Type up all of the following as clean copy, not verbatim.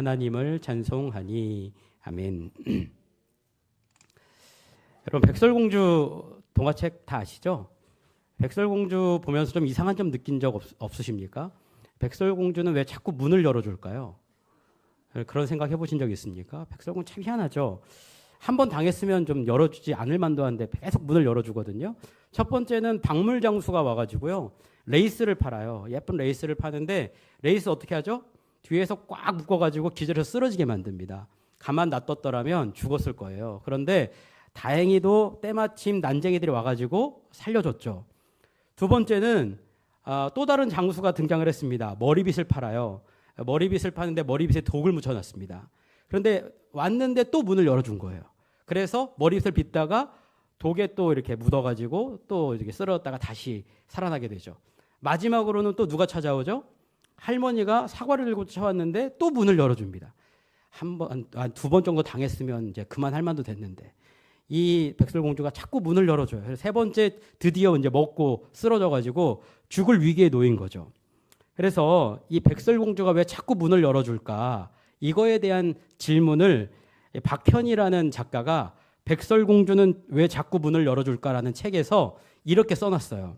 하나님을 찬송하니. 아멘. 여러분, 백설공주 동화책 다 아시죠? 백설공주 보면서 좀 이상한 점 느낀 적 없으십니까? 백설공주는 왜 자꾸 문을 열어줄까요? 그런 생각 해보신 적 있습니까? 백설공주 참 희한하죠. 한 번 당했으면 좀 열어주지 않을 만도 한데 계속 문을 열어주거든요. 첫 번째는 박물장수가 와가지고요, 레이스를 팔아요. 예쁜 레이스를 파는데 레이스 어떻게 하죠? 뒤에서 꽉 묶어가지고 기절해서 쓰러지게 만듭니다. 가만 놔뒀더라면 죽었을 거예요. 그런데 다행히도 때마침 난쟁이들이 와가지고 살려줬죠. 두 번째는 또 다른 장수가 등장을 했습니다. 머리빗을 팔아요. 머리빗을 파는데 머리빗에 독을 묻혀놨습니다. 그런데 왔는데 또 문을 열어준 거예요. 그래서 머리빗을 빗다가 독에 또 이렇게 묻어가지고 또 이렇게 쓰러졌다가 다시 살아나게 되죠. 마지막으로는 또 누가 찾아오죠? 할머니가 사과를 들고 찾아왔는데 또 문을 열어줍니다. 두 번 정도 당했으면 이제 그만할 만도 됐는데 이 백설공주가 자꾸 문을 열어줘요. 그래서 세 번째 드디어 이제 먹고 쓰러져가지고 죽을 위기에 놓인 거죠. 그래서 이 백설공주가 왜 자꾸 문을 열어줄까? 이거에 대한 질문을 박현이라는 작가가 백설공주는 왜 자꾸 문을 열어줄까라는 책에서 이렇게 써놨어요.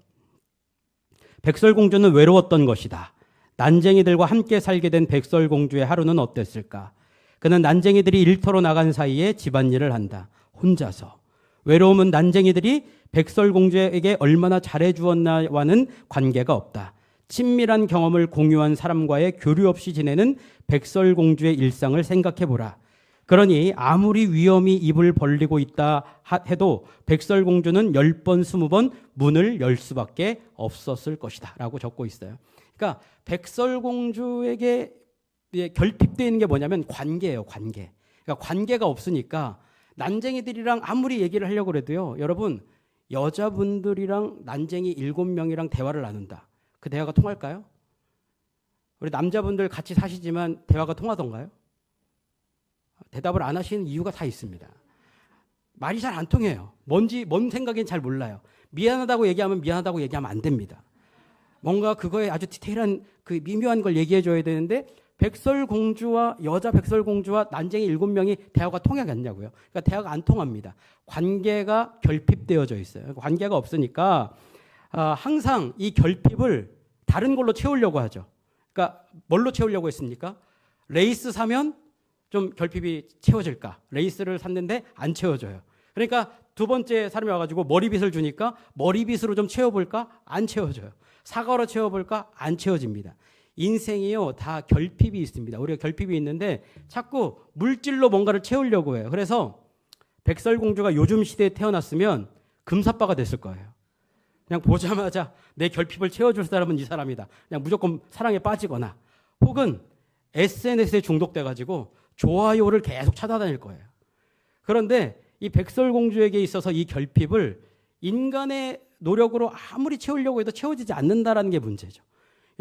백설공주는 외로웠던 것이다. 난쟁이들과 함께 살게 된 백설공주의 하루는 어땠을까? 그는 난쟁이들이 일터로 나간 사이에 집안일을 한다. 혼자서. 외로움은 난쟁이들이 백설공주에게 얼마나 잘해주었나와는 관계가 없다. 친밀한 경험을 공유한 사람과의 교류 없이 지내는 백설공주의 일상을 생각해보라. 그러니 아무리 위험이 입을 벌리고 있다 해도 백설공주는 10번, 20번 문을 열 수밖에 없었을 것이다 라고 적고 있어요. 그러니까 백설공주에게 결핍되어 있는 게 뭐냐면 관계예요. 관계. 그러니까 관계가 없으니까 난쟁이들이랑 아무리 얘기를 하려고 해도요, 여러분, 여자분들이랑 난쟁이 7명이랑 대화를 나눈다. 그 대화가 통할까요? 우리 남자분들 같이 사시지만 대화가 통하던가요? 대답을 안 하시는 이유가 다 있습니다. 말이 잘 안 통해요. 뭔 생각인지 잘 몰라요. 미안하다고 얘기하면 안 됩니다. 뭔가 그거에 아주 디테일한 그 미묘한 걸 얘기해 줘야 되는데 여자 백설공주와 난쟁이 7명이 대화가 통하겠냐고요. 그러니까 대화가 안 통합니다. 관계가 결핍되어져 있어요. 관계가 없으니까 항상 이 결핍을 다른 걸로 채우려고 하죠. 그러니까 뭘로 채우려고 했습니까? 레이스 사면 좀 결핍이 채워질까? 레이스를 샀는데 안 채워져요. 그러니까 두 번째 사람이 와가지고 머리빗을 주니까 머리빗으로 좀 채워볼까? 안 채워져요. 사과로 채워볼까? 안 채워집니다. 인생이요, 다 결핍이 있습니다. 우리가 결핍이 있는데 자꾸 물질로 뭔가를 채우려고 해요. 그래서 백설공주가 요즘 시대에 태어났으면 금사빠가 됐을 거예요. 그냥 보자마자 내 결핍을 채워줄 사람은 이 사람이다. 그냥 무조건 사랑에 빠지거나 혹은 SNS에 중독돼가지고 좋아요를 계속 찾아다닐 거예요. 그런데 이 백설공주에게 있어서 이 결핍을 인간의 노력으로 아무리 채우려고 해도 채워지지 않는다라는 게 문제죠.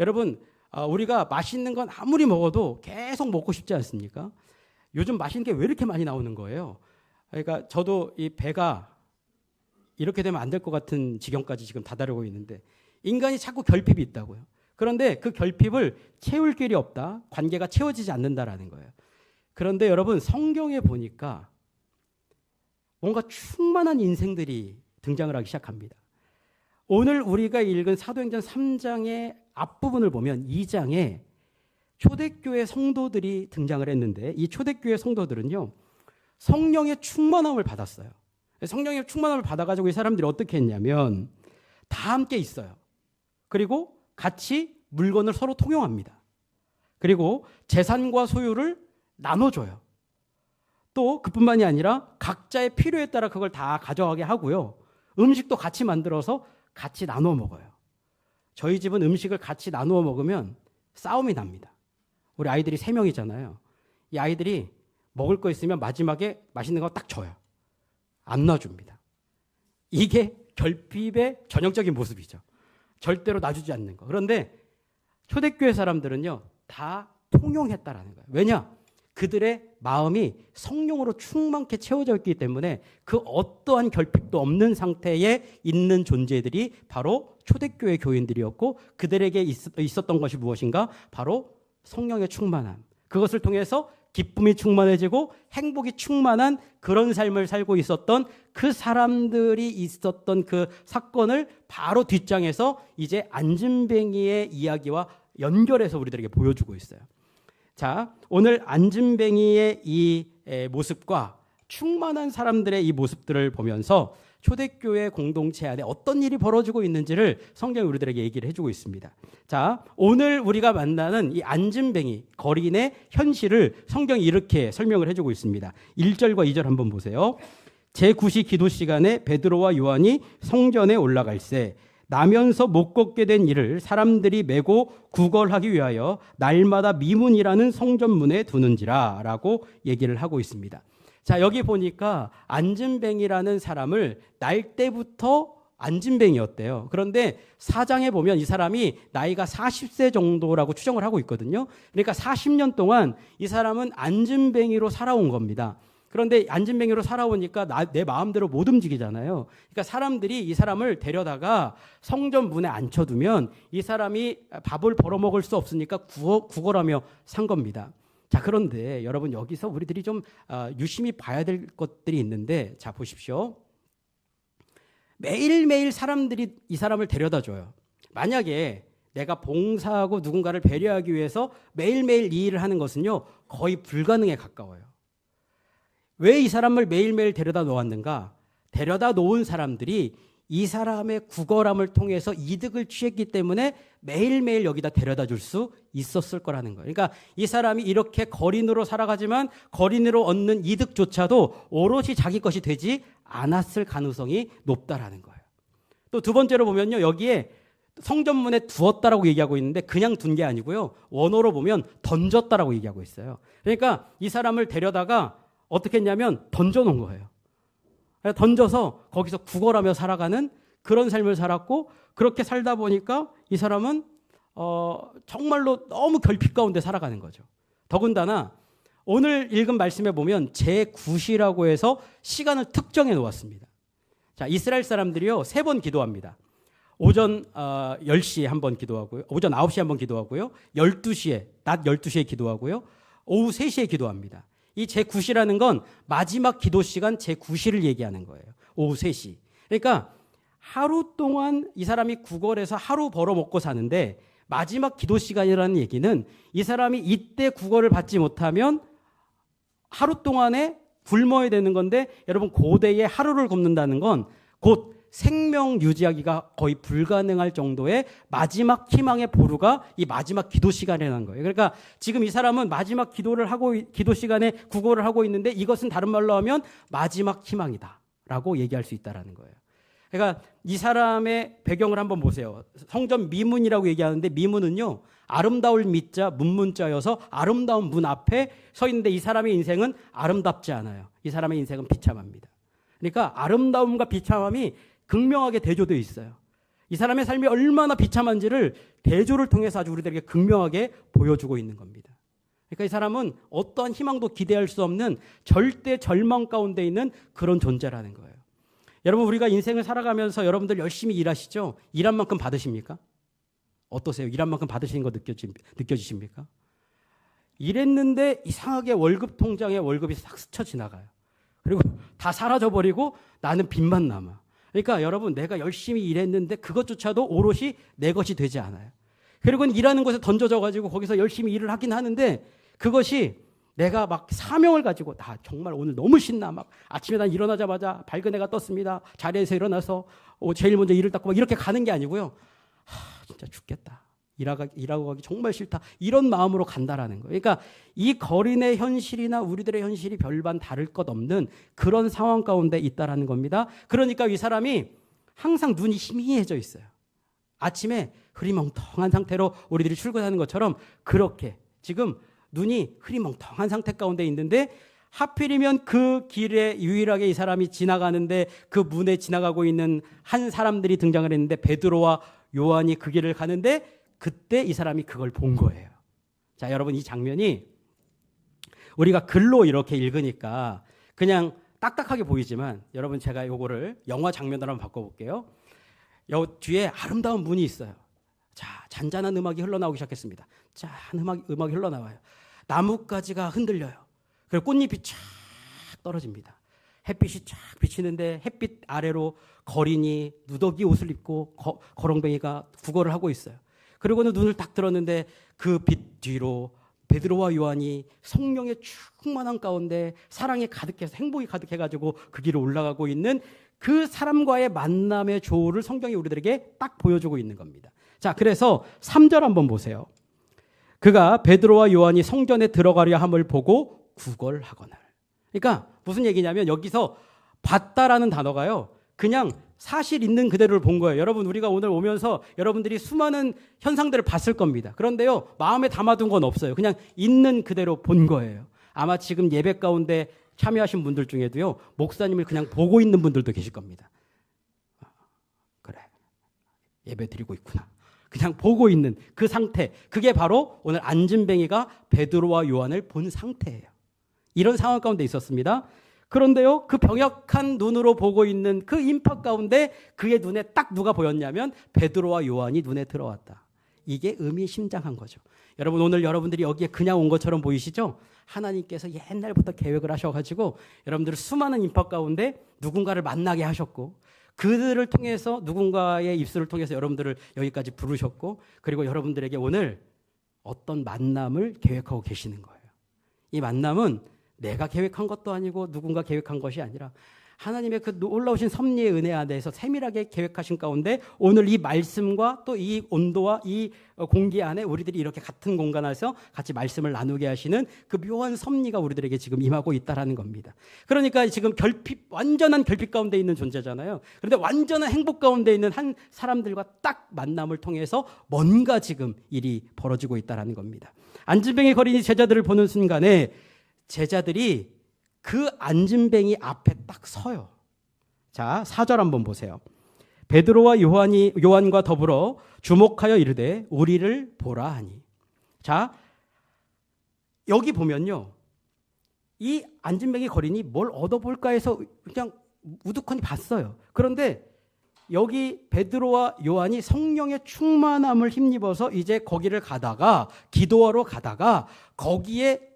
여러분, 우리가 맛있는 건 아무리 먹어도 계속 먹고 싶지 않습니까? 요즘 맛있는 게 왜 이렇게 많이 나오는 거예요? 그러니까 저도 이 배가 이렇게 되면 안 될 것 같은 지경까지 지금 다다르고 있는데 인간이 자꾸 결핍이 있다고요. 그런데 그 결핍을 채울 길이 없다. 관계가 채워지지 않는다라는 거예요. 그런데 여러분, 성경에 보니까 뭔가 충만한 인생들이 등장을 하기 시작합니다. 오늘 우리가 읽은 사도행전 3장의 앞부분을 보면 2장에 초대교회 성도들이 등장을 했는데 이 초대교회 성도들은요, 성령의 충만함을 받았어요. 성령의 충만함을 받아가지고 이 사람들이 어떻게 했냐면 다 함께 있어요. 그리고 같이 물건을 서로 통용합니다. 그리고 재산과 소유를 나눠줘요. 또 그뿐만이 아니라 각자의 필요에 따라 그걸 다 가져가게 하고요. 음식도 같이 만들어서 같이 나누어 먹어요. 저희 집은 음식을 같이 나누어 먹으면 싸움이 납니다. 우리 아이들이 3명이잖아요. 이 아이들이 먹을 거 있으면 마지막에 맛있는 거 딱 줘요. 안 놔줍니다. 이게 결핍의 전형적인 모습이죠. 절대로 놔주지 않는 거. 그런데 초대교회 사람들은요, 다 통용했다라는 거예요. 왜냐? 그들의 마음이 성령으로 충만케 채워져 있기 때문에 그 어떠한 결핍도 없는 상태에 있는 존재들이 바로 초대교회 교인들이었고, 그들에게 있었던 것이 무엇인가? 바로 성령의 충만함. 그것을 통해서 기쁨이 충만해지고 행복이 충만한 그런 삶을 살고 있었던 그 사람들이 있었던 그 사건을 바로 뒷장에서 이제 안진뱅이의 이야기와 연결해서 우리들에게 보여주고 있어요. 자, 오늘 안진뱅이의 이 모습과 충만한 사람들의 이 모습들을 보면서 초대교회 공동체 안에 어떤 일이 벌어지고 있는지를 성경이 우리들에게 얘기를 해주고 있습니다. 자, 오늘 우리가 만나는 이 안진뱅이 거린의 현실을 성경이 이렇게 설명을 해주고 있습니다. 1절과 2절 한번 보세요. 제9시 기도 시간에 베드로와 요한이 성전에 올라갈새 나면서 못 걷게 된 이를 사람들이 메고 구걸하기 위하여 날마다 미문이라는 성전문에 두는지라 라고 얘기를 하고 있습니다. 자, 여기 보니까 안진뱅이라는 사람을 날 때부터 안진뱅이였대요. 그런데 사장에 보면 이 사람이 나이가 40세 정도라고 추정을 하고 있거든요. 그러니까 40년 동안 이 사람은 안진뱅이로 살아온 겁니다. 그런데 안진뱅이로 살아오니까 내 마음대로 못 움직이잖아요. 그러니까 사람들이 이 사람을 데려다가 성전 문에 앉혀두면 이 사람이 밥을 벌어먹을 수 없으니까 구걸하며 산 겁니다. 자, 그런데 여러분 여기서 우리들이 좀 유심히 봐야 될 것들이 있는데, 자, 보십시오. 매일매일 사람들이 이 사람을 데려다 줘요. 만약에 내가 봉사하고 누군가를 배려하기 위해서 매일매일 이 일을 하는 것은요, 거의 불가능에 가까워요. 왜 이 사람을 매일매일 데려다 놓았는가? 데려다 놓은 사람들이 이 사람의 구걸함을 통해서 이득을 취했기 때문에 매일매일 여기다 데려다 줄 수 있었을 거라는 거예요. 그러니까 이 사람이 이렇게 거린으로 살아가지만 거린으로 얻는 이득조차도 오롯이 자기 것이 되지 않았을 가능성이 높다라는 거예요. 또 두 번째로 보면요, 여기에 성전문에 두었다라고 얘기하고 있는데 그냥 둔 게 아니고요, 원어로 보면 던졌다라고 얘기하고 있어요. 그러니까 이 사람을 데려다가 어떻게 했냐면 던져놓은 거예요. 던져서 거기서 구걸하며 살아가는 그런 삶을 살았고, 그렇게 살다 보니까 이 사람은 정말로 너무 결핍 가운데 살아가는 거죠. 더군다나 오늘 읽은 말씀에 보면 제9시라고 해서 시간을 특정해 놓았습니다. 자, 이스라엘 사람들이요 3번 기도합니다. 오전 10시에 한 번 기도하고요, 오전 9시에 한 번 기도하고요, 12시에 낮 12시에 기도하고요, 오후 3시에 기도합니다. 이 제9시라는 건 마지막 기도 시간 제9시를 얘기하는 거예요. 오후 3시. 그러니까 하루 동안 이 사람이 구걸해서 하루 벌어먹고 사는데 마지막 기도 시간이라는 얘기는 이 사람이 이때 구걸을 받지 못하면 하루 동안에 굶어야 되는 건데, 여러분 고대에 하루를 굶는다는 건 곧 생명 유지하기가 거의 불가능할 정도의 마지막 희망의 보루가 이 마지막 기도 시간이라는 거예요. 그러니까 지금 이 사람은 마지막 기도 시간에 구걸을 하고 있는데 이것은 다른 말로 하면 마지막 희망이다라고 얘기할 수 있다라는 거예요. 그러니까 이 사람의 배경을 한번 보세요. 성전 미문이라고 얘기하는데 미문은요, 아름다울 미자 문문자여서 아름다운 문 앞에 서 있는데 이 사람의 인생은 아름답지 않아요. 이 사람의 인생은 비참합니다. 그러니까 아름다움과 비참함이 극명하게 대조되어 있어요. 이 사람의 삶이 얼마나 비참한지를 대조를 통해서 아주 우리들에게 극명하게 보여주고 있는 겁니다. 그러니까 이 사람은 어떠한 희망도 기대할 수 없는 절대 절망 가운데 있는 그런 존재라는 거예요. 여러분, 우리가 인생을 살아가면서 여러분들 열심히 일하시죠? 일한 만큼 받으십니까? 어떠세요? 일한 만큼 받으시는 거 느껴지십니까? 일했는데 이상하게 월급 통장에 월급이 싹 스쳐 지나가요. 그리고 다 사라져버리고 나는 빚만 남아. 그러니까 여러분, 내가 열심히 일했는데 그것조차도 오롯이 내 것이 되지 않아요. 그리고 일하는 곳에 던져져가지고 거기서 열심히 일을 하긴 하는데 그것이 내가 막 사명을 가지고 나 정말 오늘 너무 신나, 막 아침에 난 일어나자마자 밝은 해가 떴습니다, 자리에서 일어나서 제일 먼저 일을 닦고 막 이렇게 가는 게 아니고요, 진짜 죽겠다, 일하고 가기 정말 싫다, 이런 마음으로 간다라는 거예요. 그러니까 이 거린의 현실이나 우리들의 현실이 별반 다를 것 없는 그런 상황 가운데 있다라는 겁니다. 그러니까 이 사람이 항상 눈이 희미해져 있어요. 아침에 흐리멍텅한 상태로 우리들이 출근하는 것처럼 그렇게 지금 눈이 흐리멍텅한 상태 가운데 있는데, 하필이면 그 길에 유일하게 이 사람이 지나가는데 그 문에 지나가고 있는 한 사람들이 등장을 했는데 베드로와 요한이 그 길을 가는데 그때 이 사람이 그걸 본 거예요. 자, 여러분, 이 장면이 우리가 글로 이렇게 읽으니까 그냥 딱딱하게 보이지만, 여러분 제가 요거를 영화 장면으로 한번 바꿔볼게요. 요 뒤에 아름다운 문이 있어요. 자, 잔잔한 음악이 흘러나오기 시작했습니다. 짠, 음악이 흘러나와요. 나뭇가지가 흔들려요. 그리고 꽃잎이 쫙 떨어집니다. 햇빛이 쫙 비치는데 햇빛 아래로 거린이 누더기 옷을 입고 거렁뱅이가 구걸을 하고 있어요. 그리고는 눈을 딱 들었는데 그 빛 뒤로 베드로와 요한이 성령의 충만한 가운데 사랑이 가득해서 행복이 가득해가지고 그 길을 올라가고 있는 그 사람과의 만남의 조우를 성경이 우리들에게 딱 보여주고 있는 겁니다. 자, 그래서 3절 한번 보세요. 그가 베드로와 요한이 성전에 들어가려 함을 보고 구걸하거늘. 그러니까 무슨 얘기냐면 여기서 봤다라는 단어가요, 그냥 사실 있는 그대로를 본 거예요. 여러분, 우리가 오늘 오면서 여러분들이 수많은 현상들을 봤을 겁니다. 그런데요, 마음에 담아둔 건 없어요. 그냥 있는 그대로 본 거예요. 아마 지금 예배 가운데 참여하신 분들 중에도요, 목사님을 그냥 보고 있는 분들도 계실 겁니다. 그래, 예배 드리고 있구나. 그냥 보고 있는 그 상태, 그게 바로 오늘 안진뱅이가 베드로와 요한을 본 상태예요. 이런 상황 가운데 있었습니다. 그런데요, 그 병약한 눈으로 보고 있는 그 임파 가운데 그의 눈에 딱 누가 보였냐면 베드로와 요한이 눈에 들어왔다. 이게 의미심장한 거죠. 여러분, 오늘 여러분들이 여기에 그냥 온 것처럼 보이시죠? 하나님께서 옛날부터 계획을 하셔가지고 여러분들 수많은 임파 가운데 누군가를 만나게 하셨고, 그들을 통해서 누군가의 입술을 통해서 여러분들을 여기까지 부르셨고, 그리고 여러분들에게 오늘 어떤 만남을 계획하고 계시는 거예요. 이 만남은 내가 계획한 것도 아니고 누군가 계획한 것이 아니라 하나님의 그 놀라우신 섭리의 은혜 안에서 세밀하게 계획하신 가운데 오늘 이 말씀과 또 이 온도와 이 공기 안에 우리들이 이렇게 같은 공간 안에서 같이 말씀을 나누게 하시는 그 묘한 섭리가 우리들에게 지금 임하고 있다라는 겁니다. 그러니까 지금 완전한 결핍 가운데 있는 존재잖아요. 그런데 완전한 행복 가운데 있는 한 사람들과 딱 만남을 통해서 뭔가 지금 일이 벌어지고 있다라는 겁니다. 안진뱅이 거린이 제자들을 보는 순간에 제자들이 그 안진뱅이 앞에 딱 서요. 자, 4절 한번 보세요. 베드로와 요한과 더불어 주목하여 이르되 우리를 보라 하니. 자, 여기 보면요, 이 안진뱅이 거린이 뭘 얻어볼까 해서 그냥 우두커니 봤어요. 그런데 여기 베드로와 요한이 성령의 충만함을 힘입어서 이제 거기를 가다가 기도하러 가다가 거기에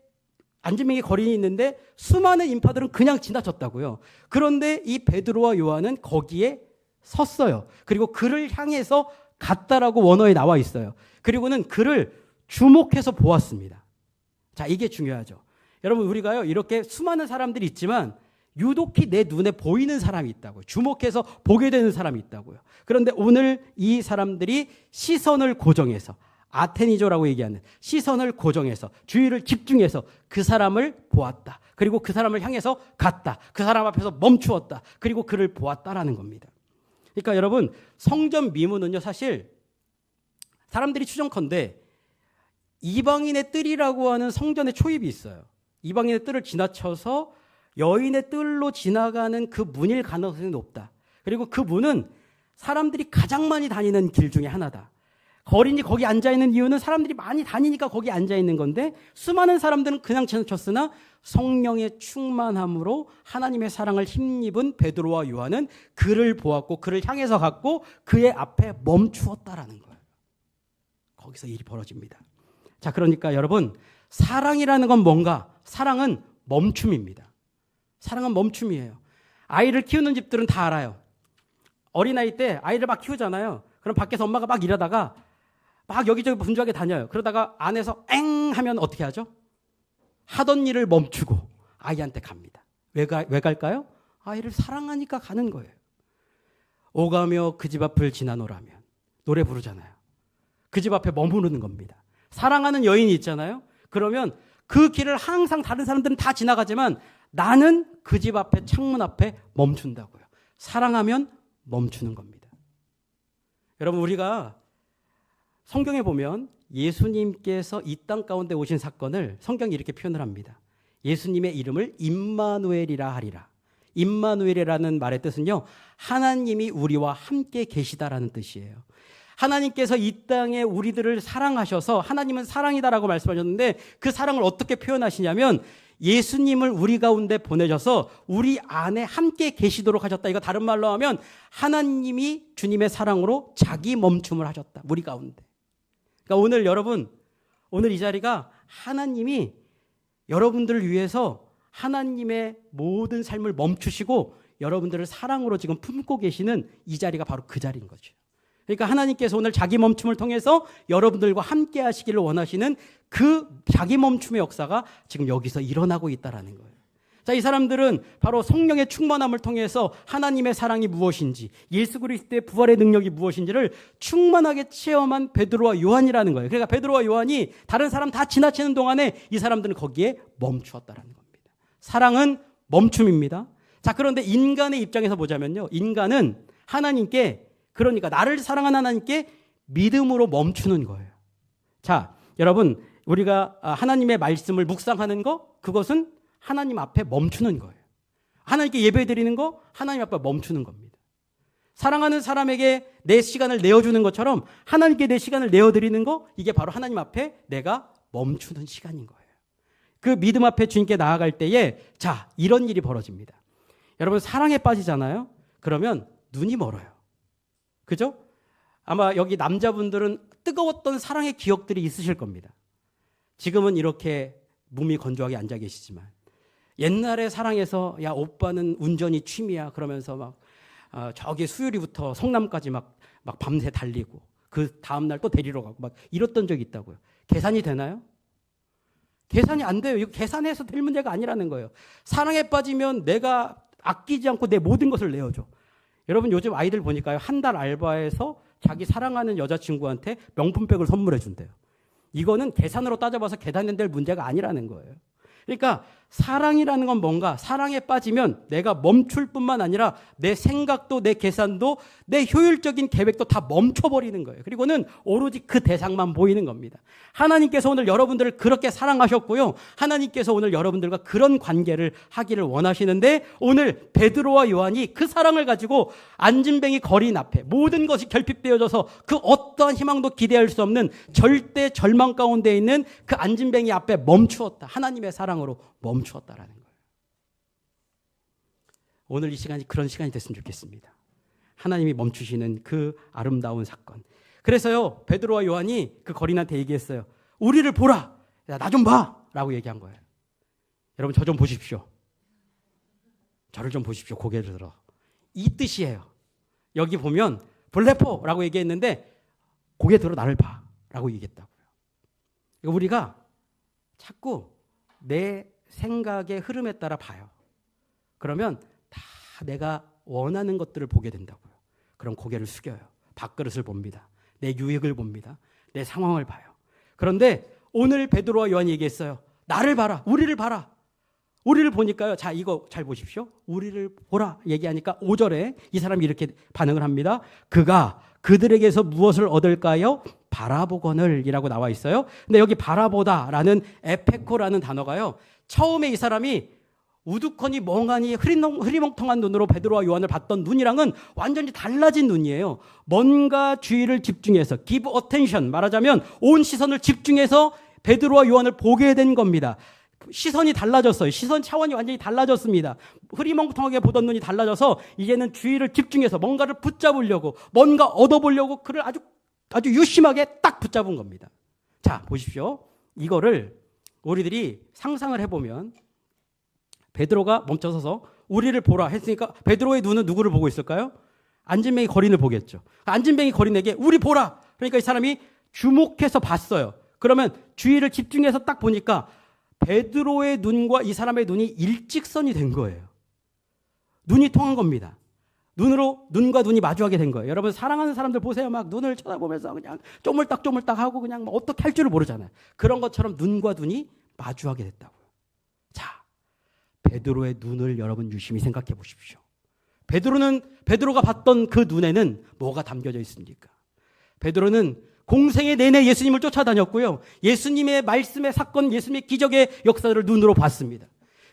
안진뱅이 거린이 있는데 수많은 인파들은 그냥 지나쳤다고요. 그런데 이 베드로와 요한은 거기에 섰어요. 그리고 그를 향해서 갔다라고 원어에 나와 있어요. 그리고는 그를 주목해서 보았습니다. 자, 이게 중요하죠. 여러분, 우리가요, 이렇게 수많은 사람들이 있지만 유독히 내 눈에 보이는 사람이 있다고요. 주목해서 보게 되는 사람이 있다고요. 그런데 오늘 이 사람들이 시선을 고정해서, 아테니조라고 얘기하는 시선을 고정해서 주의를 집중해서 그 사람을 보았다. 그리고 그 사람을 향해서 갔다. 그 사람 앞에서 멈추었다. 그리고 그를 보았다라는 겁니다. 그러니까 여러분, 성전 미문은요, 사실 사람들이 추정컨대 이방인의 뜰이라고 하는 성전의 초입이 있어요. 이방인의 뜰을 지나쳐서 여인의 뜰로 지나가는 그 문일 가능성이 높다. 그리고 그 문은 사람들이 가장 많이 다니는 길 중에 하나다. 거린이 거기 앉아있는 이유는 사람들이 많이 다니니까 거기 앉아있는 건데, 수많은 사람들은 그냥 지나쳤으나 성령의 충만함으로 하나님의 사랑을 힘입은 베드로와 요한은 그를 보았고 그를 향해서 갔고 그의 앞에 멈추었다라는 거예요. 거기서 일이 벌어집니다. 자, 그러니까 여러분, 사랑이라는 건 뭔가? 사랑은 멈춤입니다. 사랑은 멈춤이에요. 아이를 키우는 집들은 다 알아요. 어린아이 때 아이를 막 키우잖아요. 그럼 밖에서 엄마가 막 일하다가 막 여기저기 분주하게 다녀요. 그러다가 안에서 엥 하면 어떻게 하죠? 하던 일을 멈추고 아이한테 갑니다. 왜 갈까요? 아이를 사랑하니까 가는 거예요. 오가며 그 집 앞을 지나노라면 노래 부르잖아요. 그 집 앞에 머무르는 겁니다. 사랑하는 여인이 있잖아요. 그러면 그 길을 항상 다른 사람들은 다 지나가지만 나는 그 집 앞에 창문 앞에 멈춘다고요. 사랑하면 멈추는 겁니다. 여러분, 우리가 성경에 보면 예수님께서 이 땅 가운데 오신 사건을 성경이 이렇게 표현을 합니다. 예수님의 이름을 임마누엘이라 하리라. 임마누엘이라는 말의 뜻은요, 하나님이 우리와 함께 계시다라는 뜻이에요. 하나님께서 이 땅에 우리들을 사랑하셔서 하나님은 사랑이다라고 말씀하셨는데 그 사랑을 어떻게 표현하시냐면 예수님을 우리 가운데 보내셔서 우리 안에 함께 계시도록 하셨다. 이거 다른 말로 하면 하나님이 주님의 사랑으로 자기 멈춤을 하셨다. 우리 가운데. 그러니까 오늘 여러분, 오늘 이 자리가 하나님이 여러분들을 위해서 하나님의 모든 삶을 멈추시고 여러분들을 사랑으로 지금 품고 계시는 이 자리가 바로 그 자리인 거죠. 그러니까 하나님께서 오늘 자기 멈춤을 통해서 여러분들과 함께 하시기를 원하시는 그 자기 멈춤의 역사가 지금 여기서 일어나고 있다는 거예요. 자, 이 사람들은 바로 성령의 충만함을 통해서 하나님의 사랑이 무엇인지, 예수 그리스도의 부활의 능력이 무엇인지를 충만하게 체험한 베드로와 요한이라는 거예요. 그러니까 베드로와 요한이 다른 사람 다 지나치는 동안에 이 사람들은 거기에 멈추었다는 겁니다. 사랑은 멈춤입니다. 자, 그런데 인간의 입장에서 보자면요. 인간은 하나님께, 그러니까 나를 사랑하는 하나님께 믿음으로 멈추는 거예요. 자, 여러분, 우리가 하나님의 말씀을 묵상하는 거, 그것은 하나님 앞에 멈추는 거예요. 하나님께 예배드리는 거, 하나님 앞에 멈추는 겁니다. 사랑하는 사람에게 내 시간을 내어주는 것처럼 하나님께 내 시간을 내어드리는 거, 이게 바로 하나님 앞에 내가 멈추는 시간인 거예요. 그 믿음 앞에 주님께 나아갈 때에 자, 이런 일이 벌어집니다. 여러분, 사랑에 빠지잖아요. 그러면 눈이 멀어요. 그죠? 아마 여기 남자분들은 뜨거웠던 사랑의 기억들이 있으실 겁니다. 지금은 이렇게 몸이 건조하게 앉아 계시지만 옛날에 사랑해서 야, 오빠는 운전이 취미야 그러면서 막 저기 수유리부터 성남까지 막 밤새 달리고 그 다음날 또 데리러 가고 막 이랬던 적이 있다고요. 계산이 되나요? 계산이 안 돼요. 이거 계산해서 될 문제가 아니라는 거예요. 사랑에 빠지면 내가 아끼지 않고 내 모든 것을 내어줘. 여러분, 요즘 아이들 보니까요, 한 달 알바해서 자기 사랑하는 여자친구한테 명품백을 선물해 준대요. 이거는 계산으로 따져봐서 계산이 될 문제가 아니라는 거예요. 그러니까 사랑이라는 건 뭔가, 사랑에 빠지면 내가 멈출 뿐만 아니라 내 생각도 내 계산도 내 효율적인 계획도 다 멈춰버리는 거예요. 그리고는 오로지 그 대상만 보이는 겁니다. 하나님께서 오늘 여러분들을 그렇게 사랑하셨고요. 하나님께서 오늘 여러분들과 그런 관계를 하기를 원하시는데 오늘 베드로와 요한이 그 사랑을 가지고 안진뱅이 거린 앞에 모든 것이 결핍되어져서 그 어떠한 희망도 기대할 수 없는 절대 절망 가운데 있는 그 안진뱅이 앞에 멈추었다. 하나님의 사랑으로 멈추었다라는 거예요. 오늘 이 시간이 그런 시간이 됐으면 좋겠습니다. 하나님이 멈추시는 그 아름다운 사건. 그래서요, 베드로와 요한이 그 거린한테 얘기했어요. 우리를 보라. 나 좀 봐. 라고 얘기한 거예요. 여러분, 저 좀 보십시오. 저를 좀 보십시오. 고개를 들어. 이 뜻이에요. 여기 보면 블레포라고 얘기했는데 고개 들어 나를 봐. 라고 얘기했다고요. 우리가 자꾸 내 생각의 흐름에 따라 봐요. 그러면 다 내가 원하는 것들을 보게 된다고요. 그럼 고개를 숙여요. 밥그릇을 봅니다. 내 유익을 봅니다. 내 상황을 봐요. 그런데 오늘 베드로와 요한이 얘기했어요. 나를 봐라. 우리를 봐라. 우리를 보니까요. 자, 이거 잘 보십시오. 우리를 보라 얘기하니까 5절에 이 사람이 이렇게 반응을 합니다. 그가 그들에게서 무엇을 얻을까요? 바라보거늘 이라고 나와 있어요. 근데 여기 바라보다라는 에페코라는 단어가요. 처음에 이 사람이 우두커니 멍하니 흐리멍텅한 눈으로 베드로와 요한을 봤던 눈이랑은 완전히 달라진 눈이에요. 뭔가 주의를 집중해서 give attention, 말하자면 온 시선을 집중해서 베드로와 요한을 보게 된 겁니다. 시선이 달라졌어요. 시선 차원이 완전히 달라졌습니다. 흐리멍텅하게 보던 눈이 달라져서 이제는 주의를 집중해서 뭔가를 붙잡으려고, 뭔가 얻어보려고 그를 아주 유심하게 딱 붙잡은 겁니다. 자, 보십시오. 이거를 우리들이 상상을 해보면 베드로가 멈춰서서 우리를 보라 했으니까 베드로의 눈은 누구를 보고 있을까요? 안진뱅이 거린을 보겠죠. 안진뱅이 거린에게 우리 보라. 그러니까 이 사람이 주목해서 봤어요. 그러면 주의를 집중해서 딱 보니까 베드로의 눈과 이 사람의 눈이 일직선이 된 거예요. 눈이 통한 겁니다. 눈과 눈이 마주하게 된 거예요. 여러분, 사랑하는 사람들 보세요. 막 눈을 쳐다보면서 그냥 쪼물딱 하고 그냥 뭐 어떻게 할 줄을 모르잖아요. 그런 것처럼 눈과 눈이 마주하게 됐다고요. 자, 베드로의 눈을 여러분 유심히 생각해 보십시오. 베드로가 봤던 그 눈에는 뭐가 담겨져 있습니까? 베드로는 공생의 내내 예수님을 쫓아다녔고요. 예수님의 말씀의 사건, 예수님의 기적의 역사를 눈으로 봤습니다.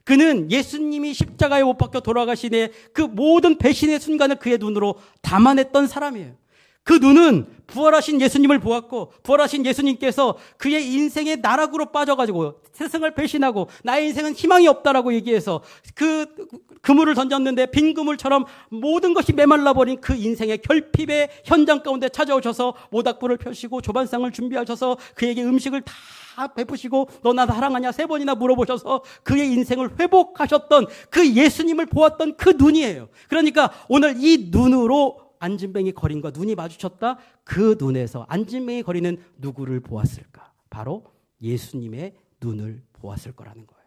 그는 예수님이 십자가에 못 박혀 돌아가시네 그 모든 배신의 순간을 그의 눈으로 담아냈던 사람이에요. 그 눈은 부활하신 예수님을 보았고 부활하신 예수님께서 그의 인생의 나락으로 빠져가지고 세상을 배신하고 나의 인생은 희망이 없다라고 얘기해서 그 그물을 던졌는데 빈 그물처럼 모든 것이 메말라버린 그 인생의 결핍의 현장 가운데 찾아오셔서 모닥불을 펴시고 조반상을 준비하셔서 그에게 음식을 다 베푸시고 너 나 사랑하냐 3번이나 물어보셔서 그의 인생을 회복하셨던 그 예수님을 보았던 그 눈이에요. 그러니까 오늘 이 눈으로 안진뱅이 거린과 눈이 마주쳤다. 그 눈에서 안진뱅이 거리는 누구를 보았을까? 바로 예수님의 눈을 보았을 거라는 거예요.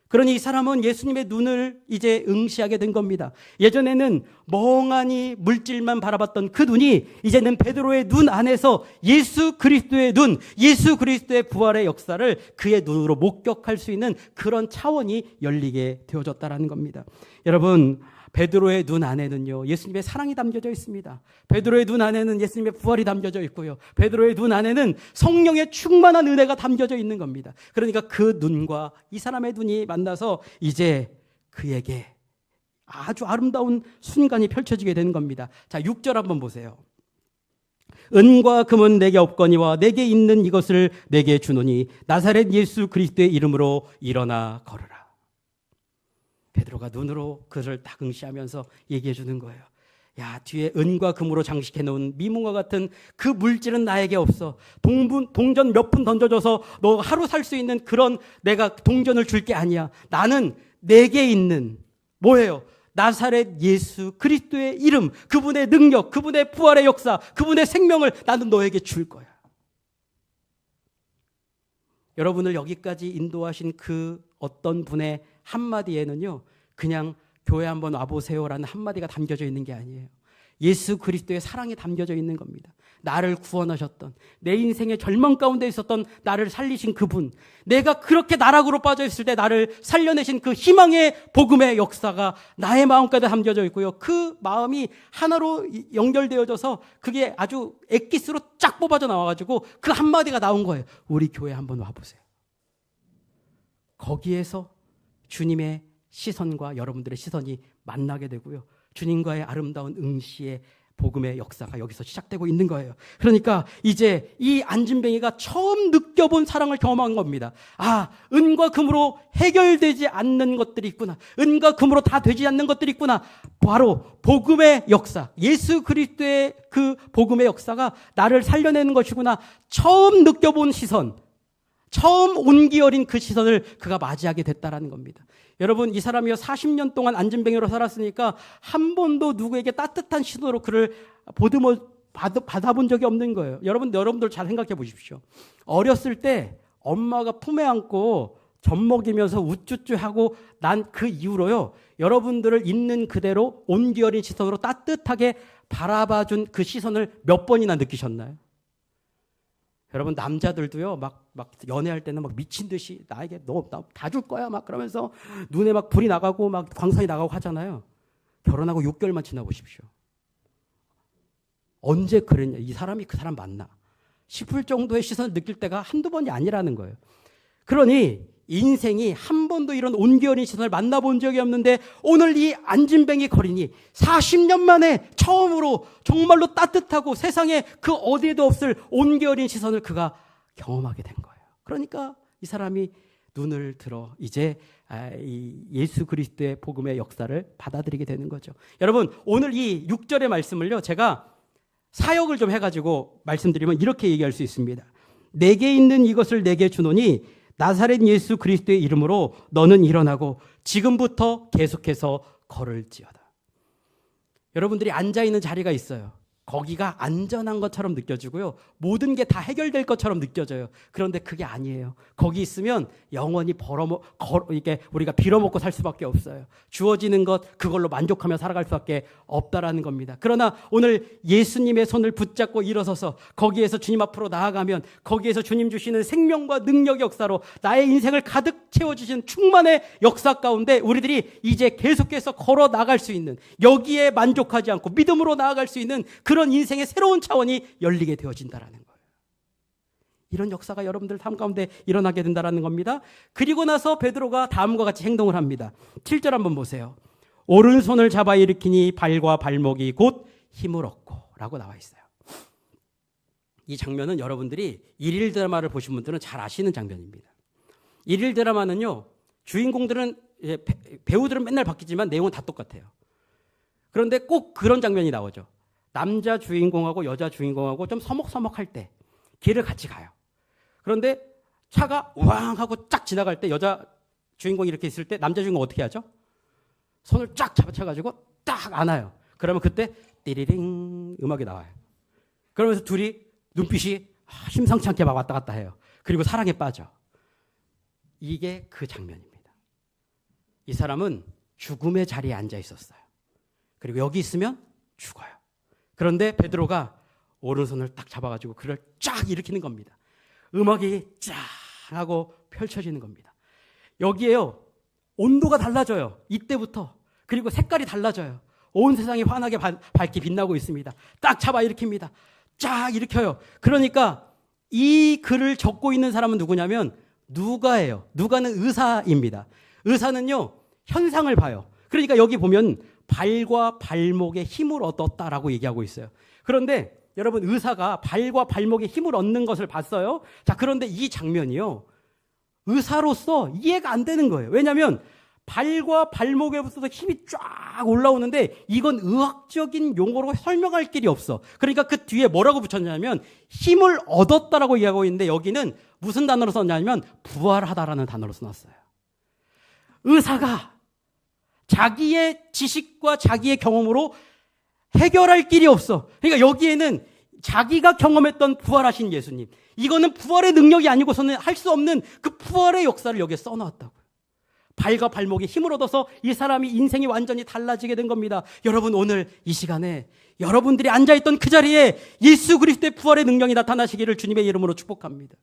그러니 이 사람은 예수님의 눈을 이제 응시하게 된 겁니다. 예전에는 멍하니 물질만 바라봤던 그 눈이 이제는 베드로의 눈 안에서 예수 그리스도의 눈, 예수 그리스도의 부활의 역사를 그의 눈으로 목격할 수 있는 그런 차원이 열리게 되어졌다는 겁니다. 여러분, 베드로의 눈 안에는요, 예수님의 사랑이 담겨져 있습니다. 베드로의 눈 안에는 예수님의 부활이 담겨져 있고요. 베드로의 눈 안에는 성령의 충만한 은혜가 담겨져 있는 겁니다. 그러니까 그 눈과 이 사람의 눈이 만나서 이제 그에게 아주 아름다운 순간이 펼쳐지게 되는 겁니다. 자, 6절 한번 보세요. 은과 금은 내게 없거니와 내게 있는 이것을 내게 주노니 나사렛 예수 그리스도의 이름으로 일어나 걸으라. 베드로가 눈으로 그를 딱 응시하면서 얘기해 주는 거예요. 야, 뒤에 은과 금으로 장식해 놓은 미문과 같은 그 물질은 나에게 없어. 동전 몇 푼 던져줘서 너 하루 살 수 있는 그런 내가 동전을 줄 게 아니야. 나는 내게 있는 뭐예요? 나사렛 예수 그리스도의 이름, 그분의 능력, 그분의 부활의 역사, 그분의 생명을 나는 너에게 줄 거야. 여러분을 여기까지 인도하신 그 어떤 분의 한마디에는요, 그냥 교회 한번 와보세요라는 한마디가 담겨져 있는 게 아니에요. 예수 그리스도의 사랑이 담겨져 있는 겁니다. 나를 구원하셨던, 내 인생의 절망 가운데 있었던 나를 살리신 그분, 내가 그렇게 나락으로 빠져 있을 때 나를 살려내신 그 희망의 복음의 역사가 나의 마음까지 담겨져 있고요. 그 마음이 하나로 연결되어져서 그게 아주 엑기스로 쫙 뽑아져 나와가지고 그 한마디가 나온 거예요. 우리 교회 한번 와보세요. 거기에서 주님의 시선과 여러분들의 시선이 만나게 되고요. 주님과의 아름다운 응시의 복음의 역사가 여기서 시작되고 있는 거예요. 그러니까 이제 이 안진뱅이가 처음 느껴본 사랑을 경험한 겁니다. 아, 은과 금으로 해결되지 않는 것들이 있구나. 은과 금으로 다 되지 않는 것들이 있구나. 바로 복음의 역사, 예수 그리스도의 그 복음의 역사가 나를 살려내는 것이구나. 처음 느껴본 시선, 처음 온기 어린 그 시선을 그가 맞이하게 됐다라는 겁니다. 여러분, 이 사람이요 40년 동안 안진뱅이로 살았으니까 한 번도 누구에게 따뜻한 시선으로 그를 받아본 적이 없는 거예요. 여러분들 잘 생각해 보십시오. 어렸을 때 엄마가 품에 안고 젖 먹이면서 우쭈쭈하고 난 그 이후로요, 여러분들을 있는 그대로 온기 어린 시선으로 따뜻하게 바라봐준 그 시선을 몇 번이나 느끼셨나요? 여러분, 남자들도요, 막 연애할 때는 막 미친 듯이 나에게 너 다 줄 거야 막 그러면서 눈에 막 불이 나가고 막 광선이 나가고 하잖아요. 결혼하고 6개월만 지나보십시오. 언제 그랬냐? 이 사람이 그 사람 맞나? 싶을 정도의 시선을 느낄 때가 한두 번이 아니라는 거예요. 그러니 인생이 한 번도 이런 온기 어린 시선을 만나본 적이 없는데 오늘 이 안진뱅이 거린이 40년 만에 처음으로 정말로 따뜻하고 세상에 그 어디에도 없을 온기 어린 시선을 그가 경험하게 된 거예요. 그러니까 이 사람이 눈을 들어 이제 이 예수 그리스도의 복음의 역사를 받아들이게 되는 거죠. 여러분, 오늘 이 6절의 말씀을요, 제가 사역을 좀 해가지고 말씀드리면 이렇게 얘기할 수 있습니다. 내게 있는 이것을 내게 주노니 나사렛 예수 그리스도의 이름으로 너는 일어나고 지금부터 계속해서 걸을지어다. 여러분들이 앉아있는 자리가 있어요. 거기가 안전한 것처럼 느껴지고요. 모든 게 다 해결될 것처럼 느껴져요. 그런데 그게 아니에요. 거기 있으면 영원히 이게 우리가 빌어먹고 살 수밖에 없어요. 주어지는 것, 그걸로 만족하며 살아갈 수밖에 없다라는 겁니다. 그러나 오늘 예수님의 손을 붙잡고 일어서서 거기에서 주님 앞으로 나아가면 거기에서 주님 주시는 생명과 능력의 역사로 나의 인생을 가득 채워주신 충만의 역사 가운데 우리들이 이제 계속해서 걸어 나갈 수 있는, 여기에 만족하지 않고 믿음으로 나아갈 수 있는 그런 인생의 새로운 차원이 열리게 되어진다라는 거예요. 이런 역사가 여러분들 삶 가운데 일어나게 된다라는 겁니다. 그리고 나서 베드로가 다음과 같이 행동을 합니다. 7절 한번 보세요. 오른손을 잡아 일으키니 발과 발목이 곧 힘을 얻고 라고 나와 있어요. 이 장면은 여러분들이 일일 드라마를 보신 분들은 잘 아시는 장면입니다. 일일 드라마는요, 주인공들은 배우들은 맨날 바뀌지만 내용은 다 똑같아요. 그런데 꼭 그런 장면이 나오죠. 남자 주인공하고 여자 주인공하고 좀 서먹서먹할 때 길을 같이 가요. 그런데 차가 우왕 하고 쫙 지나갈 때 여자 주인공이 이렇게 있을 때 남자 주인공 어떻게 하죠? 손을 쫙 잡아쳐가지고 딱 안아요. 그러면 그때 띠리링 음악이 나와요. 그러면서 둘이 눈빛이 심상치 않게 막 왔다 갔다 해요. 그리고 사랑에 빠져. 이게 그 장면입니다. 이 사람은 죽음의 자리에 앉아 있었어요. 그리고 여기 있으면 죽어요. 그런데 베드로가 오른손을 딱 잡아가지고 그를 쫙 일으키는 겁니다. 음악이 쫙 하고 펼쳐지는 겁니다. 여기에요, 온도가 달라져요. 이때부터. 그리고 색깔이 달라져요. 온 세상이 환하게 밝게 빛나고 있습니다. 딱 잡아 일으킵니다. 쫙 일으켜요. 그러니까 이 글을 적고 있는 사람은 누구냐면 누가예요. 누가는 의사입니다. 의사는요, 현상을 봐요. 그러니까 여기 보면 발과 발목에 힘을 얻었다라고 얘기하고 있어요. 그런데 여러분, 의사가 발과 발목에 힘을 얻는 것을 봤어요. 자, 그런데 이 장면이요, 의사로서 이해가 안 되는 거예요. 왜냐하면 발과 발목에부터 힘이 쫙 올라오는데 이건 의학적인 용어로 설명할 길이 없어. 그러니까 그 뒤에 뭐라고 붙였냐면 힘을 얻었다라고 이야기하고 있는데 여기는 무슨 단어로 썼냐면 부활하다라는 단어로 써놨어요. 의사가 자기의 지식과 자기의 경험으로 해결할 길이 없어. 그러니까 여기에는 자기가 경험했던 부활하신 예수님, 이거는 부활의 능력이 아니고서는 할 수 없는 그 부활의 역사를 여기에 써놓았다고요. 발과 발목에 힘을 얻어서 이 사람이 인생이 완전히 달라지게 된 겁니다. 여러분, 오늘 이 시간에 여러분들이 앉아있던 그 자리에 예수 그리스도의 부활의 능력이 나타나시기를 주님의 이름으로 축복합니다.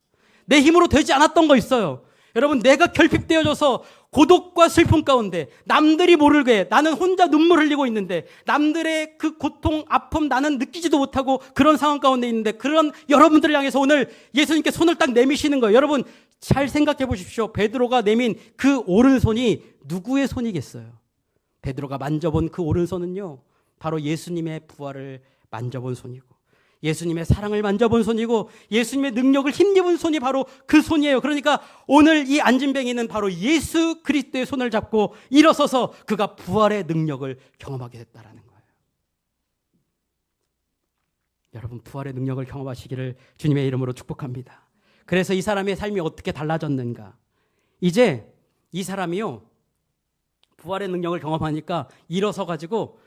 내 힘으로 되지 않았던 거 있어요. 여러분, 내가 결핍되어져서 고독과 슬픔 가운데 남들이 모르게 나는 혼자 눈물 흘리고 있는데 남들의 그 고통, 아픔 나는 느끼지도 못하고 그런 상황 가운데 있는데 그런 여러분들을 향해서 오늘 예수님께 손을 딱 내미시는 거예요. 여러분, 잘 생각해 보십시오. 베드로가 내민 그 오른손이 누구의 손이겠어요? 베드로가 만져본 그 오른손은요, 바로 예수님의 부활을 만져본 손이고 예수님의 사랑을 만져본 손이고 예수님의 능력을 힘입은 손이 바로 그 손이에요. 그러니까 오늘 이 안진뱅이는 바로 예수 그리스도의 손을 잡고 일어서서 그가 부활의 능력을 경험하게 됐다라는 거예요. 여러분, 부활의 능력을 경험하시기를 주님의 이름으로 축복합니다. 그래서 이 사람의 삶이 어떻게 달라졌는가? 이제 이 사람이요, 부활의 능력을 경험하니까 일어서 가지고,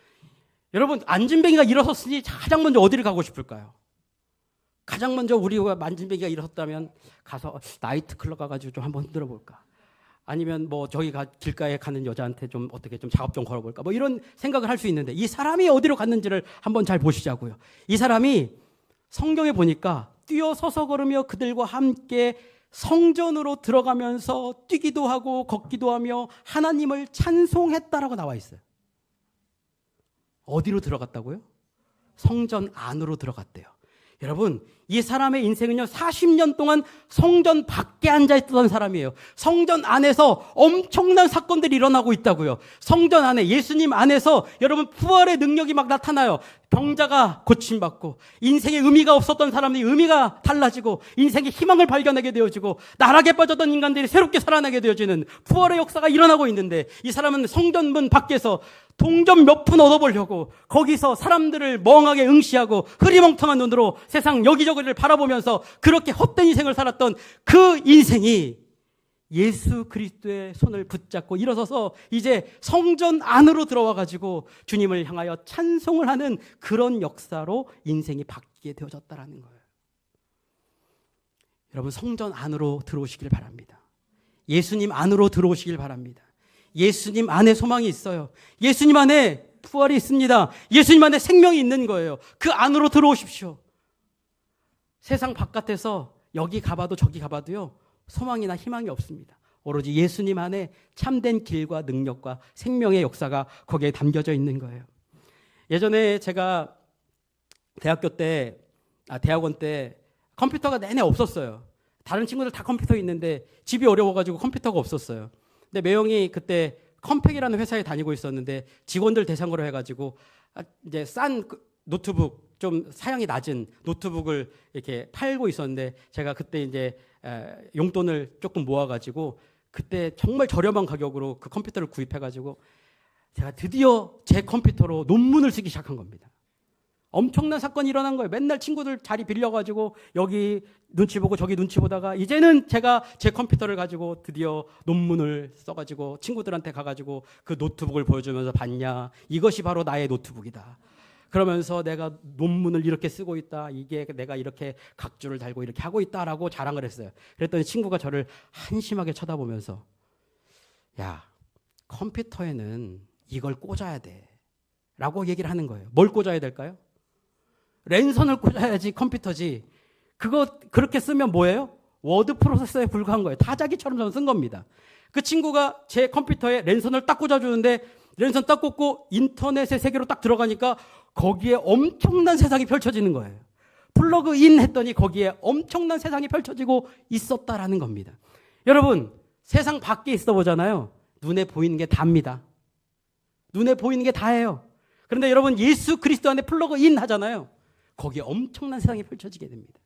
여러분, 안진뱅이가 일어섰으니 가장 먼저 어디를 가고 싶을까요? 가장 먼저 우리가 안진뱅이가 일어섰다면 가서 나이트 클럽 가가지고 좀 한번 흔들어 볼까? 아니면 뭐 저기 길가에 가는 여자한테 좀 어떻게 좀 작업 좀 걸어볼까? 뭐 이런 생각을 할 수 있는데 이 사람이 어디로 갔는지를 한번 잘 보시자고요. 이 사람이 성경에 보니까 뛰어서서 걸으며 그들과 함께 성전으로 들어가면서 뛰기도 하고 걷기도 하며 하나님을 찬송했다라고 나와 있어요. 어디로 들어갔다고요? 성전 안으로 들어갔대요. 여러분, 이 사람의 인생은요, 40년 동안 성전 밖에 앉아있던 사람이에요. 성전 안에서 엄청난 사건들이 일어나고 있다고요. 성전 안에, 예수님 안에서 여러분 부활의 능력이 막 나타나요. 병자가 고침받고, 인생에 의미가 없었던 사람들이 의미가 달라지고, 인생의 희망을 발견하게 되어지고, 나락에 빠졌던 인간들이 새롭게 살아나게 되어지는 부활의 역사가 일어나고 있는데, 이 사람은 성전문 밖에서 동전 몇 푼 얻어보려고 거기서 사람들을 멍하게 응시하고 흐리멍텅한 눈으로 세상 여기저기를 바라보면서 그렇게 헛된 인생을 살았던 그 인생이 예수 그리스도의 손을 붙잡고 일어서서 이제 성전 안으로 들어와 가지고 주님을 향하여 찬송을 하는 그런 역사로 인생이 바뀌게 되어졌다라는 거예요. 여러분, 성전 안으로 들어오시길 바랍니다. 예수님 안으로 들어오시길 바랍니다. 예수님 안에 소망이 있어요. 예수님 안에 부활이 있습니다. 예수님 안에 생명이 있는 거예요. 그 안으로 들어오십시오. 세상 바깥에서 여기 가봐도 저기 가봐도요, 소망이나 희망이 없습니다. 오로지 예수님 안에 참된 길과 능력과 생명의 역사가 거기에 담겨져 있는 거예요. 예전에 제가 대학원 때 컴퓨터가 내내 없었어요. 다른 친구들 다 컴퓨터 있는데 집이 어려워가지고 컴퓨터가 없었어요. 근데 매형이 그때 컴팩이라는 회사에 다니고 있었는데 직원들 대상으로 해가지고 이제 싼 노트북 좀 사양이 낮은 노트북을 이렇게 팔고 있었는데 제가 그때 이제 용돈을 조금 모아가지고 그때 정말 저렴한 가격으로 그 컴퓨터를 구입해가지고 제가 드디어 제 컴퓨터로 논문을 쓰기 시작한 겁니다. 엄청난 사건이 일어난 거예요. 맨날 친구들 자리 빌려가지고 여기 눈치 보고 저기 눈치 보다가 이제는 제가 제 컴퓨터를 가지고 드디어 논문을 써가지고 친구들한테 가가지고 그 노트북을 보여주면서 봤냐, 이것이 바로 나의 노트북이다. 그러면서 내가 논문을 이렇게 쓰고 있다, 이게 내가 이렇게 각주를 달고 이렇게 하고 있다라고 자랑을 했어요. 그랬더니 친구가 저를 한심하게 쳐다보면서 야, 컴퓨터에는 이걸 꽂아야 돼 라고 얘기를 하는 거예요. 뭘 꽂아야 될까요? 랜선을 꽂아야지 컴퓨터지. 그거 그렇게 쓰면 뭐예요? 워드 프로세서에 불과한 거예요. 다 자기처럼 저는 쓴 겁니다. 그 친구가 제 컴퓨터에 랜선을 딱 꽂아주는데 랜선 딱 꽂고 인터넷의 세계로 딱 들어가니까 거기에 엄청난 세상이 펼쳐지는 거예요. 플러그인 했더니 거기에 엄청난 세상이 펼쳐지고 있었다라는 겁니다. 여러분, 세상 밖에 있어 보잖아요. 눈에 보이는 게 다입니다. 눈에 보이는 게 다예요. 그런데 여러분, 예수 그리스도 안에 플러그인 하잖아요. 거기에 엄청난 세상이 펼쳐지게 됩니다.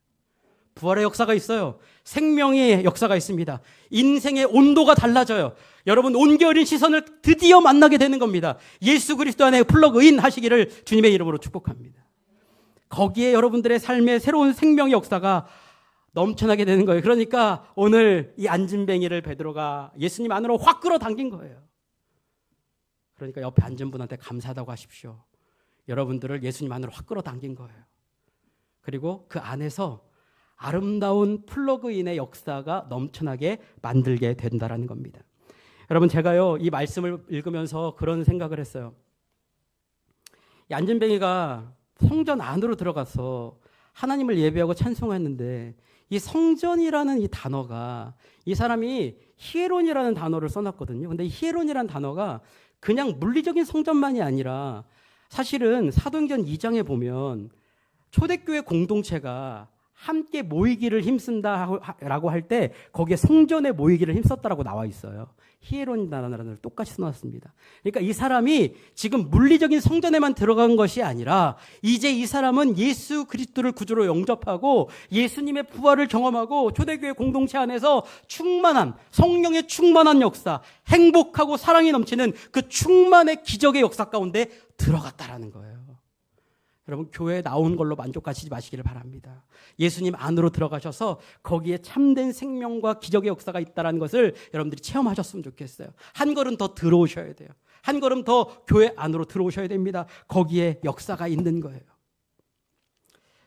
부활의 역사가 있어요. 생명의 역사가 있습니다. 인생의 온도가 달라져요. 여러분, 온겨울인 시선을 드디어 만나게 되는 겁니다. 예수 그리스도 안에 플러그인 하시기를 주님의 이름으로 축복합니다. 거기에 여러분들의 삶의 새로운 생명의 역사가 넘쳐나게 되는 거예요. 그러니까 오늘 이 안진뱅이를 베드로가 예수님 안으로 확 끌어당긴 거예요. 그러니까 옆에 앉은 분한테 감사하다고 하십시오. 여러분들을 예수님 안으로 확 끌어당긴 거예요. 그리고 그 안에서 아름다운 플러그인의 역사가 넘쳐나게 만들게 된다라는 겁니다. 여러분, 제가요 이 말씀을 읽으면서 그런 생각을 했어요. 이 안진뱅이가 성전 안으로 들어가서 하나님을 예배하고 찬송했는데 이 성전이라는 이 단어가, 이 사람이 히에론이라는 단어를 써놨거든요. 근데 이 히에론이라는 단어가 그냥 물리적인 성전만이 아니라 사실은 사도행전 2장에 보면 초대교회 공동체가 함께 모이기를 힘쓴다라고 할 때 거기에 성전에 모이기를 힘썼다라고 나와 있어요. 히에론이라는 단어를 똑같이 써놨습니다. 그러니까 이 사람이 지금 물리적인 성전에만 들어간 것이 아니라 이제 이 사람은 예수 그리스도를 구주로 영접하고 예수님의 부활을 경험하고 초대교회 공동체 안에서 충만한 성령의 충만한 역사, 행복하고 사랑이 넘치는 그 충만의 기적의 역사 가운데 들어갔다라는 거예요. 여러분, 교회에 나온 걸로 만족하시지 마시기를 바랍니다. 예수님 안으로 들어가셔서 거기에 참된 생명과 기적의 역사가 있다는 것을 여러분들이 체험하셨으면 좋겠어요. 한 걸음 더 들어오셔야 돼요. 한 걸음 더 교회 안으로 들어오셔야 됩니다. 거기에 역사가 있는 거예요.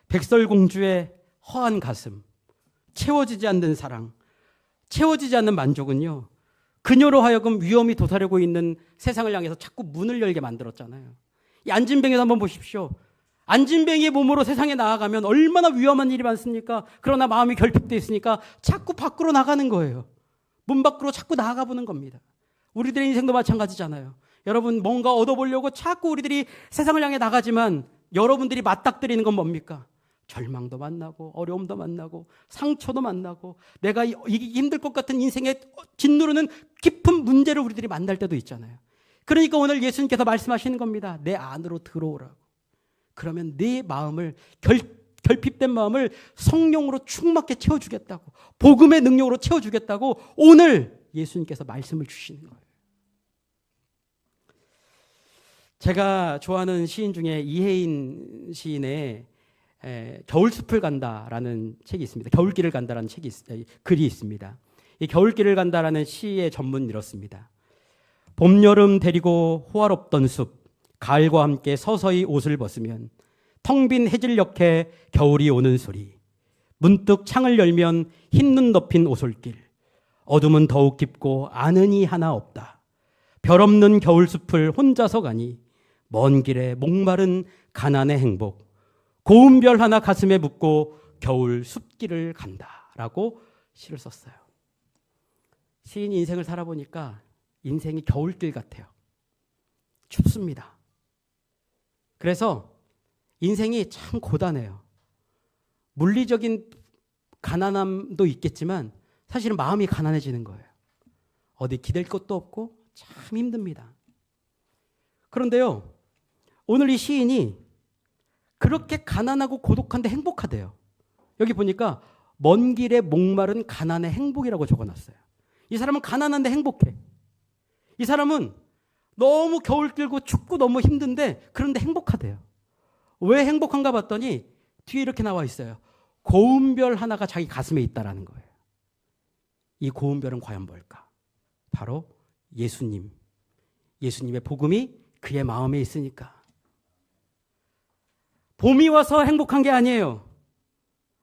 백설공주의 허한 가슴, 채워지지 않는 사랑, 채워지지 않는 만족은요, 그녀로 하여금 위험이 도사리고 있는 세상을 향해서 자꾸 문을 열게 만들었잖아요. 이 안진뱅이도 한번 보십시오. 안진뱅이의 몸으로 세상에 나아가면 얼마나 위험한 일이 많습니까? 그러나 마음이 결핍되어 있으니까 자꾸 밖으로 나가는 거예요. 문 밖으로 자꾸 나아가 보는 겁니다. 우리들의 인생도 마찬가지잖아요. 여러분, 뭔가 얻어보려고 자꾸 우리들이 세상을 향해 나가지만 여러분들이 맞닥뜨리는 건 뭡니까? 절망도 만나고 어려움도 만나고 상처도 만나고 내가 이기기 힘들 것 같은 인생에 짓누르는 깊은 문제를 우리들이 만날 때도 있잖아요. 그러니까 오늘 예수님께서 말씀하시는 겁니다. 내 안으로 들어오라고. 그러면 네 마음을 결핍된 마음을 성령으로 충만하게 채워주겠다고, 복음의 능력으로 채워주겠다고 오늘 예수님께서 말씀을 주시는 거예요. 제가 좋아하는 시인 중에 이혜인 시인의 겨울숲을 간다라는 책이 있습니다. 겨울길을 간다라는 글이 있습니다. 이 겨울길을 간다라는 시의 전문은 이렇습니다. 봄, 여름 데리고 호화롭던 숲, 가을과 함께 서서히 옷을 벗으면 텅 빈 해질녘에 겨울이 오는 소리. 문득 창을 열면 흰 눈 덮인 오솔길. 어둠은 더욱 깊고 아는 이 하나 없다. 별 없는 겨울숲을 혼자서 가니 먼 길에 목마른 가난의 행복. 고운 별 하나 가슴에 묻고 겨울 숲길을 간다라고 시를 썼어요. 시인이 인생을 살아보니까 인생이 겨울길 같아요. 춥습니다. 그래서 인생이 참 고단해요. 물리적인 가난함도 있겠지만 사실은 마음이 가난해지는 거예요. 어디 기댈 것도 없고 참 힘듭니다. 그런데요, 오늘 이 시인이 그렇게 가난하고 고독한데 행복하대요. 여기 보니까 먼 길에 목마른 가난의 행복이라고 적어놨어요. 이 사람은 가난한데 행복해. 이 사람은 너무 겨울 길고 춥고 너무 힘든데 그런데 행복하대요. 왜 행복한가 봤더니 뒤에 이렇게 나와 있어요. 고운 별 하나가 자기 가슴에 있다라는 거예요. 이 고운 별은 과연 뭘까? 바로 예수님. 예수님의 복음이 그의 마음에 있으니까. 봄이 와서 행복한 게 아니에요.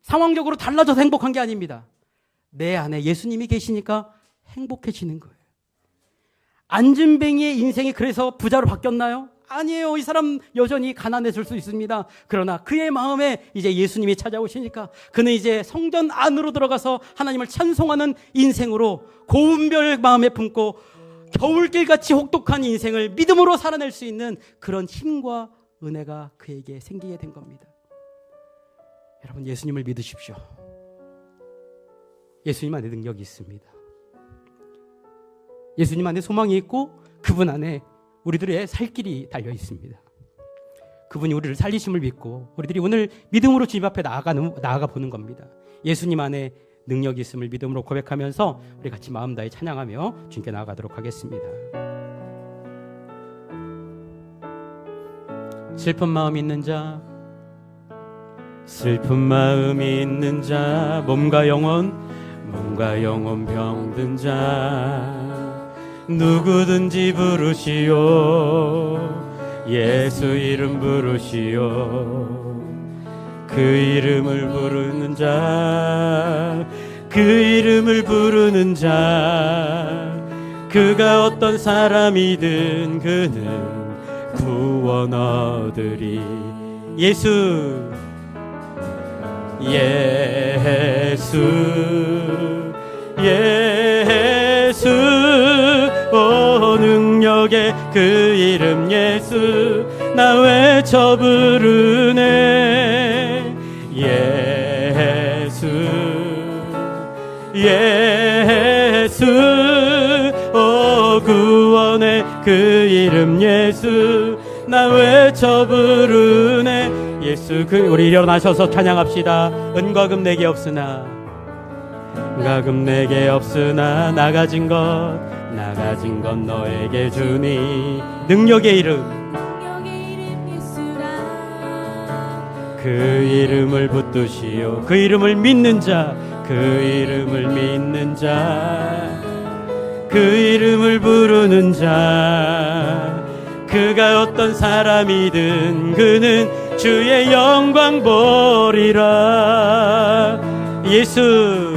상황적으로 달라져서 행복한 게 아닙니다. 내 안에 예수님이 계시니까 행복해지는 거예요. 안진뱅이의 인생이 그래서 부자로 바뀌었나요? 아니에요. 이 사람 여전히 가난했을 수 있습니다. 그러나 그의 마음에 이제 예수님이 찾아오시니까 그는 이제 성전 안으로 들어가서 하나님을 찬송하는 인생으로 고운 별 마음에 품고 겨울길같이 혹독한 인생을 믿음으로 살아낼 수 있는 그런 힘과 은혜가 그에게 생기게 된 겁니다. 여러분, 예수님을 믿으십시오. 예수님 안에 능력이 있습니다. 예수님 안에 소망이 있고 그분 안에 우리들의 살 길이 달려 있습니다. 그분이 우리를 살리심을 믿고 우리들이 오늘 믿음으로 주님 앞에 나아가 보는 겁니다. 예수님 안에 능력이 있음을 믿음으로 고백하면서 우리 같이 마음 다해 찬양하며 주님께 나아가도록 하겠습니다. 슬픈 마음 있는 자, 슬픈 마음이 있는 자, 몸과 영혼 병든 자, 누구든지 부르시오. 예수 이름 부르시오. 그 이름을 부르는 자, 그 이름을 부르는 자, 그가 어떤 사람이든 그는 구원 얻으리. 예수, 예수, 예수, 오 능력의 그 이름 예수, 나 외쳐 부르네. 예수, 예수, 오 구원의 그 이름 예수, 나 외쳐 부르네. 예수, 우리 일어나셔서 찬양합시다. 은과 금 내게 없으나, 은과 금 내게 없으나 나 가진 것 너에게 주니. 능력의 이름 예수라. 그 이름을 붙드시오. 그 이름을 믿는 자, 그 이름을 믿는 자, 그 이름을 부르는 자, 그가 어떤 사람이든 그는 주의 영광 보리라. 예수,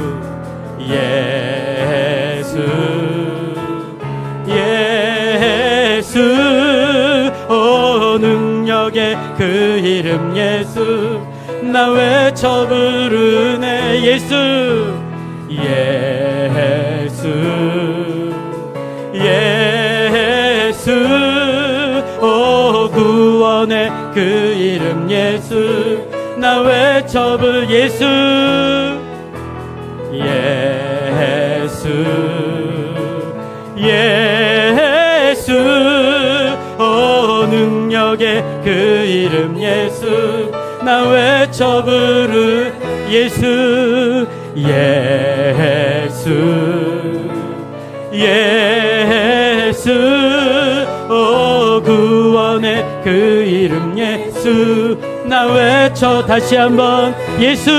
예수, 예수, 오 능력의 그 이름 예수, 나 외쳐 부르네. 예수, 예수, 예수, 오 구원의 그 이름 예수, 나 외쳐 부르. 예수, 예수, 예수, 오 능력의 그 이름 예수, 나 외쳐 부르. 예수, 예수, 예수, 오 구원의 그 이름 예수, 나 외쳐 다시 한번. 예수,